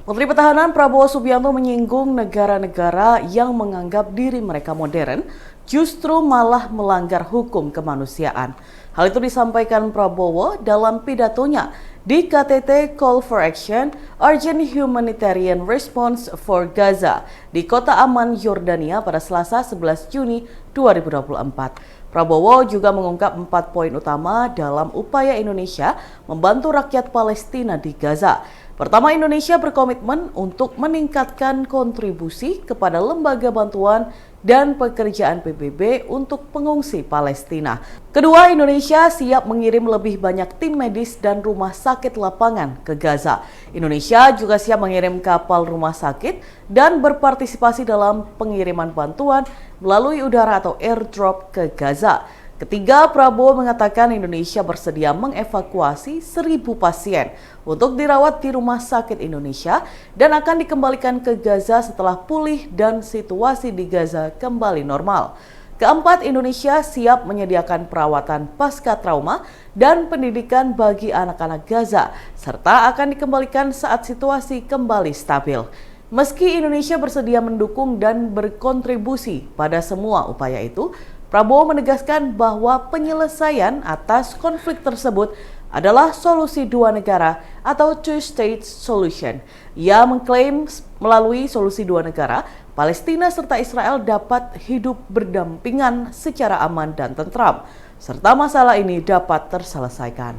Menteri Pertahanan Prabowo Subianto menyinggung negara-negara yang menganggap diri mereka modern justru malah melanggar hukum kemanusiaan. Hal itu disampaikan Prabowo dalam pidatonya di KTT Call for Action Urgent Humanitarian Response for Gaza di Kota Amman, Yordania pada Selasa 11 Juni 2024. Prabowo juga mengungkap 4 poin utama dalam upaya Indonesia membantu rakyat Palestina di Gaza. Pertama, Indonesia berkomitmen untuk meningkatkan kontribusi kepada lembaga bantuan dan pekerjaan PBB untuk pengungsi Palestina. Kedua, Indonesia siap mengirim lebih banyak tim medis dan rumah sakit lapangan ke Gaza. Indonesia juga siap mengirim kapal rumah sakit dan berpartisipasi dalam pengiriman bantuan melalui udara atau airdrop ke Gaza. Ketiga, Prabowo mengatakan Indonesia bersedia mengevakuasi 1.000 pasien untuk dirawat di Rumah Sakit Indonesia dan akan dikembalikan ke Gaza setelah pulih dan situasi di Gaza kembali normal. Keempat, Indonesia siap menyediakan perawatan pasca trauma dan pendidikan bagi anak-anak Gaza, serta akan dikembalikan saat situasi kembali stabil. Meski Indonesia bersedia mendukung dan berkontribusi pada semua upaya itu, Prabowo menegaskan bahwa penyelesaian atas konflik tersebut adalah solusi dua negara atau two-state solution. Ia mengklaim melalui solusi dua negara, Palestina serta Israel dapat hidup berdampingan secara aman dan tentram, serta masalah ini dapat terselesaikan.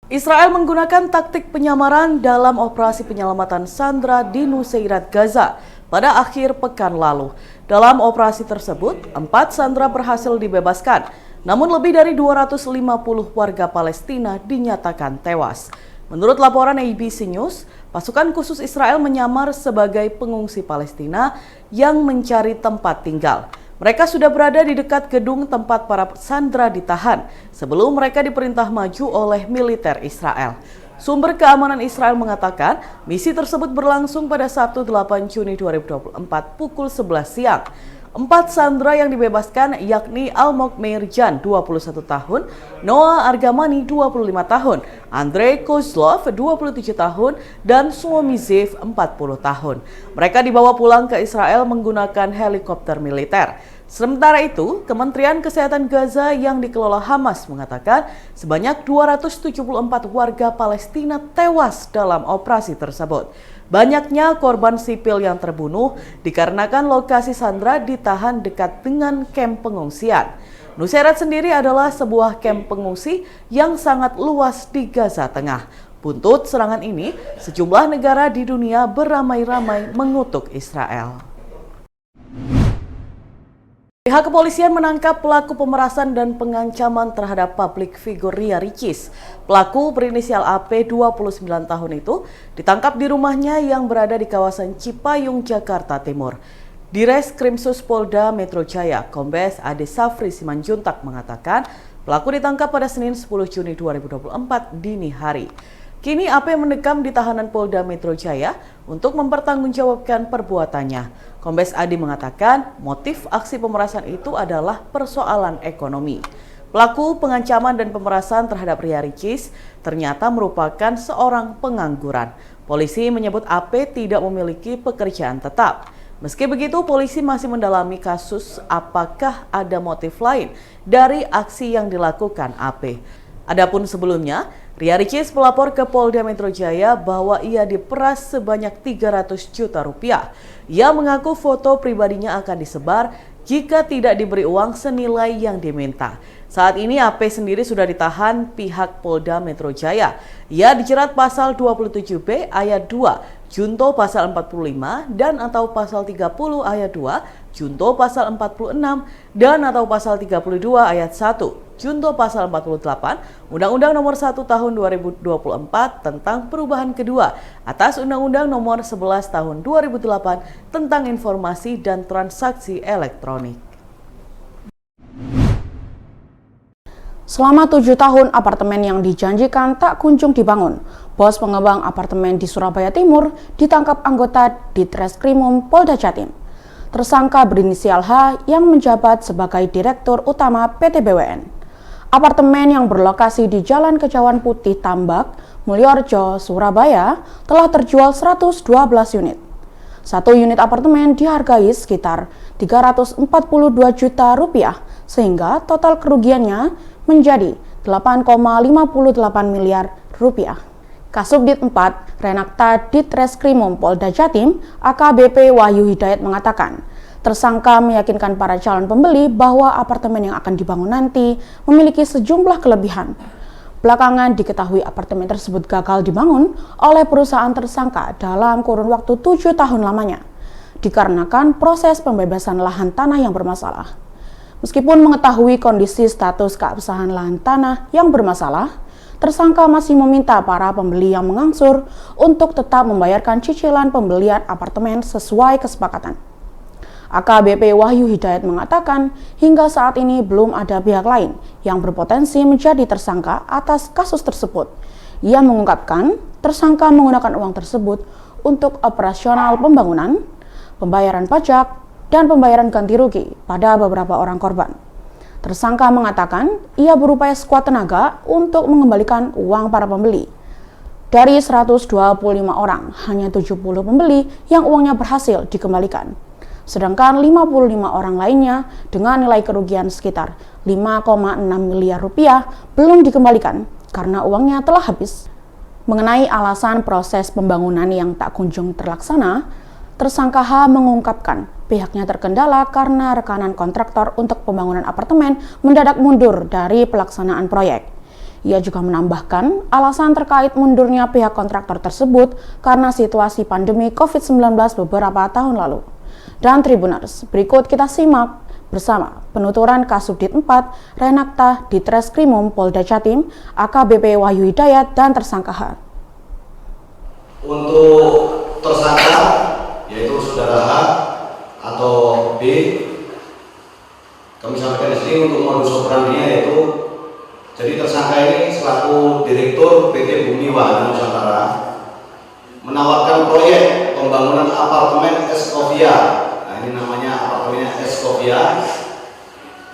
Israel menggunakan taktik penyamaran dalam operasi penyelamatan sandera di Nusairat, Gaza pada akhir pekan lalu. Dalam operasi tersebut, 4 sandera berhasil dibebaskan, namun lebih dari 250 warga Palestina dinyatakan tewas. Menurut laporan ABC News, pasukan khusus Israel menyamar sebagai pengungsi Palestina yang mencari tempat tinggal. Mereka sudah berada di dekat gedung tempat para sandera ditahan sebelum mereka diperintah maju oleh militer Israel. Sumber keamanan Israel mengatakan misi tersebut berlangsung pada Sabtu 8 Juni 2024 pukul 11 siang. 4 sandera yang dibebaskan yakni Almog Meirjan 21 tahun, Noah Argamani 25 tahun, Andrei Kozlov 27 tahun, dan Shlomi Ziv 40 tahun. Mereka dibawa pulang ke Israel menggunakan helikopter militer. Sementara itu, Kementerian Kesehatan Gaza yang dikelola Hamas mengatakan sebanyak 274 warga Palestina tewas dalam operasi tersebut. Banyaknya korban sipil yang terbunuh dikarenakan lokasi sandera ditahan dekat dengan kamp pengungsian. Nusairat sendiri adalah sebuah kamp pengungsi yang sangat luas di Gaza Tengah. Buntut serangan ini, sejumlah negara di dunia beramai-ramai mengutuk Israel. Pihak kepolisian menangkap pelaku pemerasan dan pengancaman terhadap publik figur Ria Ricis. Pelaku berinisial AP 29 tahun itu ditangkap di rumahnya yang berada di kawasan Cipayung, Jakarta Timur. Direskrimsus Polda Metro Jaya, Kombes Ade Safri Simanjuntak mengatakan pelaku ditangkap pada Senin 10 Juni 2024 dini hari. Kini AP mendekam di tahanan Polda Metro Jaya untuk mempertanggungjawabkan perbuatannya. Kombes Adi mengatakan motif aksi pemerasan itu adalah persoalan ekonomi. Pelaku pengancaman dan pemerasan terhadap Ria Ricis ternyata merupakan seorang pengangguran. Polisi menyebut AP tidak memiliki pekerjaan tetap. Meski begitu, polisi masih mendalami kasus apakah ada motif lain dari aksi yang dilakukan AP. Adapun sebelumnya, Ria Ricis melapor ke Polda Metro Jaya bahwa ia diperas sebanyak 300 juta rupiah. Ia mengaku foto pribadinya akan disebar jika tidak diberi uang senilai yang diminta. Saat ini AP sendiri sudah ditahan pihak Polda Metro Jaya. Ia dijerat pasal 27B ayat 2, junto pasal 45 dan atau pasal 30 ayat 2, junto pasal 46 dan atau pasal 32 ayat 1. Junto pasal 48 Undang-Undang Nomor 1 Tahun 2024 tentang perubahan kedua atas Undang-Undang Nomor 11 Tahun 2008 tentang informasi dan transaksi elektronik. Selama 7 tahun apartemen yang dijanjikan tak kunjung dibangun. Bos pengembang apartemen di Surabaya Timur ditangkap anggota Ditreskrimum Polda Jatim. Tersangka berinisial H yang menjabat sebagai Direktur Utama PT BWN. Apartemen yang berlokasi di Jalan Kejawan Putih Tambak, Mulyorejo, Surabaya telah terjual 112 unit. Satu unit apartemen dihargai sekitar 342 juta rupiah, sehingga total kerugiannya menjadi 8,58 miliar rupiah. Kasubdit 4 Renakta Ditreskrimum Polda Jatim AKBP Wahyu Hidayat mengatakan, tersangka meyakinkan para calon pembeli bahwa apartemen yang akan dibangun nanti memiliki sejumlah kelebihan. Belakangan diketahui apartemen tersebut gagal dibangun oleh perusahaan tersangka dalam kurun waktu 7 tahun lamanya, dikarenakan proses pembebasan lahan tanah yang bermasalah. Meskipun mengetahui kondisi status keabsahan lahan tanah yang bermasalah, tersangka masih meminta para pembeli yang mengangsur untuk tetap membayarkan cicilan pembelian apartemen sesuai kesepakatan. AKBP Wahyu Hidayat mengatakan, hingga saat ini belum ada pihak lain yang berpotensi menjadi tersangka atas kasus tersebut. Ia mengungkapkan, tersangka menggunakan uang tersebut untuk operasional pembangunan, pembayaran pajak, dan pembayaran ganti rugi pada beberapa orang korban. Tersangka mengatakan, ia berupaya sekuat tenaga untuk mengembalikan uang para pembeli. Dari 125 orang, hanya 70 pembeli yang uangnya berhasil dikembalikan. Sedangkan 55 orang lainnya dengan nilai kerugian sekitar 5,6 miliar rupiah belum dikembalikan karena uangnya telah habis. Mengenai alasan proses pembangunan yang tak kunjung terlaksana, tersangka H mengungkapkan pihaknya terkendala karena rekanan kontraktor untuk pembangunan apartemen mendadak mundur dari pelaksanaan proyek. Ia juga menambahkan alasan terkait mundurnya pihak kontraktor tersebut karena situasi pandemi COVID-19 beberapa tahun lalu. Dan Tribuners, berikut kita simak bersama penuturan Kasubdit 4 Renakta Ditreskrimum Polda Jatim AKBP Wahyu Hidayat dan tersangka H. Untuk tersangka yaitu saudara H atau B, kami sampaikan di sini untuk modus operandinya yaitu, jadi tersangka ini selaku Direktur PT Bumi Wahana Nusantara menawarkan proyek pembangunan apartemen Escovia. Nah, ini namanya apartemennya Escovia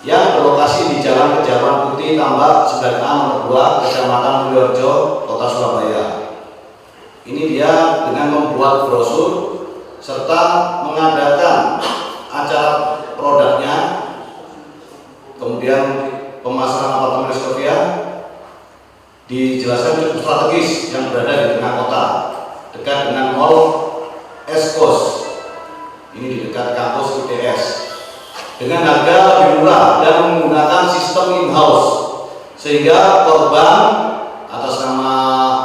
yang berlokasi di Jalan Kejawan Putih Tambak 9A nomor 2 Kecamatan Mulyorejo, Kota Surabaya. Ini dia dengan membuat brosur serta mengadakan acara produknya, kemudian pemasaran apartemen Escovia dijelaskan cukup strategis yang berada di tengah kota, dekat dengan Mall Eskos. Ini di dekat kampus ITS. Dengan harga lebih murah dan menggunakan sistem in-house, sehingga korban atas nama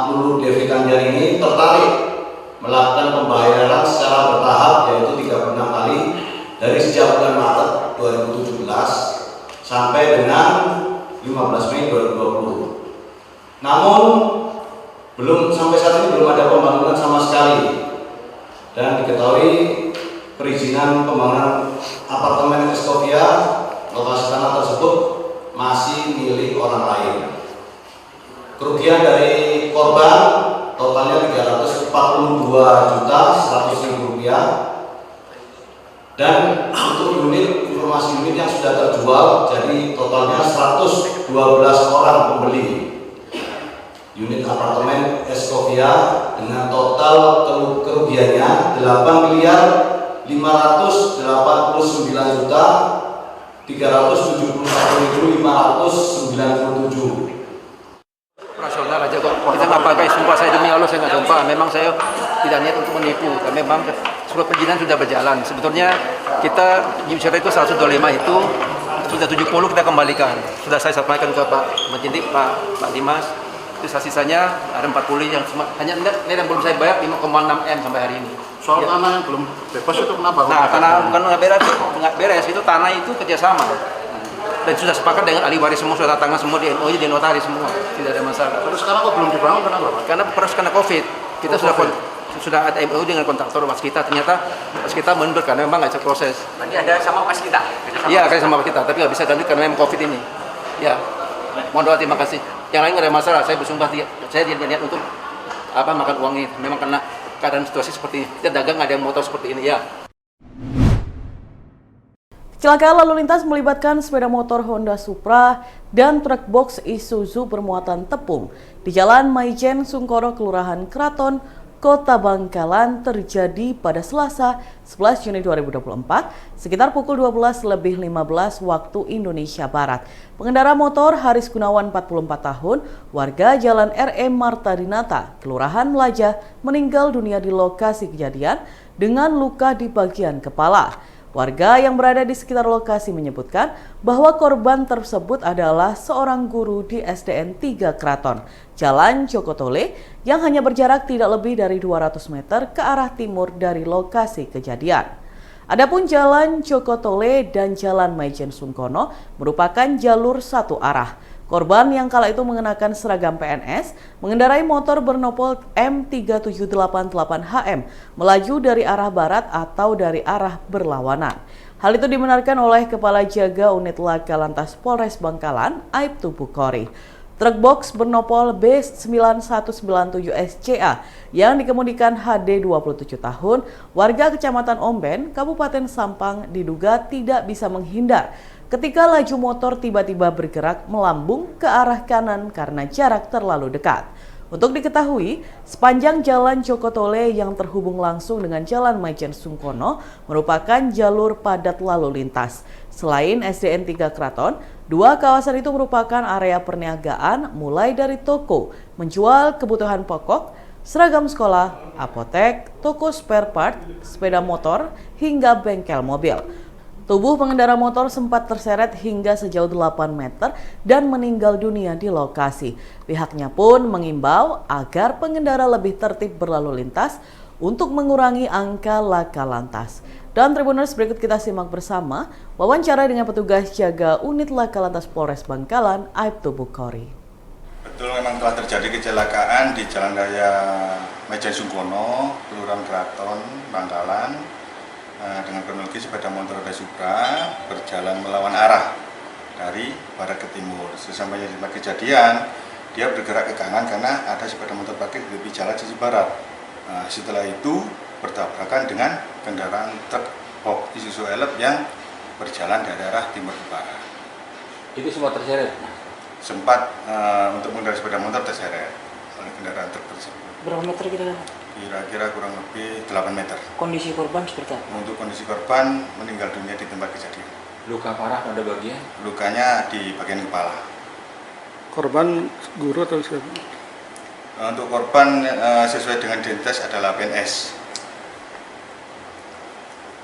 Lulu Devi Kanjar ini tertarik melakukan pembayaran secara bertahap, yaitu 36 kali dari sejak bulan Maret 2017 sampai dengan 15 Mei 2020. Namun belum sampai saat ini belum ada pembangunan sama sekali, dan diketahui perizinan pembangunan apartemen Escovia lokasi tanah tersebut masih milik orang lain. Kerugian dari korban totalnya 342.100.000 rupiah, dan untuk informasi unit yang sudah terjual, jadi totalnya 112 orang pembeli unit apartemen Escovia dengan total kerugiannya 8.571.371.597. Rasional aja kok. Kita nggak pakai, sumpah saya demi Allah saya nggak sumpah. Memang saya tidak niat untuk menipu. Dan memang surat perizinan sudah berjalan. Sebetulnya kita surat itu 125 itu sudah 70 kita kembalikan. Sudah saya sampaikan ke Pak Menjintik, Pak Dimas. Itu sisanya ada 40 yang hanya ini yang belum saya bayar 5,6 M sampai hari ini. Soal tanah yang belum bebas itu kenapa? Nah, karena bukan nggak beres, itu tanah itu kerjasama. Dan sudah sepakat dengan ahli waris semua, sudah tangan semua di MOU, di notaris semua, tidak ada masalah. Terus sekarang kok belum dibangun kenapa, Pak? Karena COVID. Kita sudah ada MOU dengan kontraktor waskita, ternyata waskita mundur karena memang nggak proses. Tadi ada sama waskita? Iya, kayak sama kita, tapi nggak bisa lanjut karena memang COVID ini. Ya, mohon doa, terima kasih. Yang lain nggak ada masalah, saya bersumpah, saya tidak niat untuk makan uang ini. Memang karena keadaan situasi seperti ini, kita dagang nggak ada yang motor seperti ini ya. Kecelakaan lalu lintas melibatkan sepeda motor Honda Supra dan truk box Isuzu bermuatan tepung di Jalan Maijen Sungkoro, Kelurahan Kraton, Kota Bangkalan terjadi pada Selasa 11 Juni 2024 sekitar pukul 12:15 waktu Indonesia Barat. Pengendara motor Haris Gunawan 44 tahun, warga Jalan R.E. Marta Dinata, Kelurahan Lajah, meninggal dunia di lokasi kejadian dengan luka di bagian kepala. Warga yang berada di sekitar lokasi menyebutkan bahwa korban tersebut adalah seorang guru di SDN 3 Kraton, Jalan Jokotole, yang hanya berjarak tidak lebih dari 200 meter ke arah timur dari lokasi kejadian. Adapun Jalan Jokotole dan Jalan Maijen Sungkono merupakan jalur satu arah. Korban yang kala itu mengenakan seragam PNS mengendarai motor bernopol M3788HM melaju dari arah barat atau dari arah berlawanan. Hal itu dibenarkan oleh Kepala Jaga Unit Laka Lantas Polres Bangkalan, Aibtu Bukhari. Truk box bernopol B9197SCA yang dikemudikan HD 27 tahun, warga Kecamatan Omben, Kabupaten Sampang diduga tidak bisa menghindar ketika laju motor tiba-tiba bergerak melambung ke arah kanan karena jarak terlalu dekat. Untuk diketahui, sepanjang Jalan Jokotole yang terhubung langsung dengan Jalan Maijen Sungkono merupakan jalur padat lalu lintas. Selain SDN 3 Kraton, dua kawasan itu merupakan area perniagaan mulai dari toko, menjual kebutuhan pokok, seragam sekolah, apotek, toko spare part, sepeda motor, hingga bengkel mobil. Tubuh pengendara motor sempat terseret hingga sejauh 8 meter dan meninggal dunia di lokasi. Pihaknya pun mengimbau agar pengendara lebih tertib berlalu lintas untuk mengurangi angka laka lantas. Dan Tribuners, berikut kita simak bersama wawancara dengan petugas jaga unit Laka Lantas Polres Bangkalan, Aibtu Bukhari. Betul, memang telah terjadi kecelakaan di Jalan Raya Maijen Sungkono, Kelurahan Kraton, Bangkalan. Dengan kronologi sepeda motor Honda Supra berjalan melawan arah dari barat ke timur. Sesampainya di tempat kejadian, dia bergerak ke kanan karena ada sepeda motor parkir di tepi jalan sisi barat. Setelah itu bertabrakan dengan kendaraan truk box Isuzu Elf yang berjalan dari arah timur ke barat. Itu semua terseret? Sempat untuk mengendarai sepeda motor terseret oleh kendaraan truk tersebut. Berapa meter kira-kira? Kira-kira kurang lebih 8 meter. Kondisi korban seperti apa? Untuk kondisi korban meninggal dunia di tempat kejadian. Luka parah pada bagian? Lukanya di bagian kepala. Korban guru atau siapa? Untuk korban sesuai dengan identitas adalah PNS.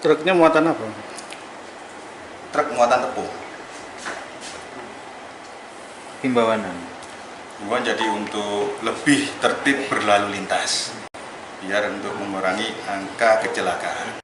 Truknya muatan apa? Truk muatan tepung. Himbauan Jadi untuk lebih tertib berlalu lintas, biar untuk mengurangi angka kecelakaan.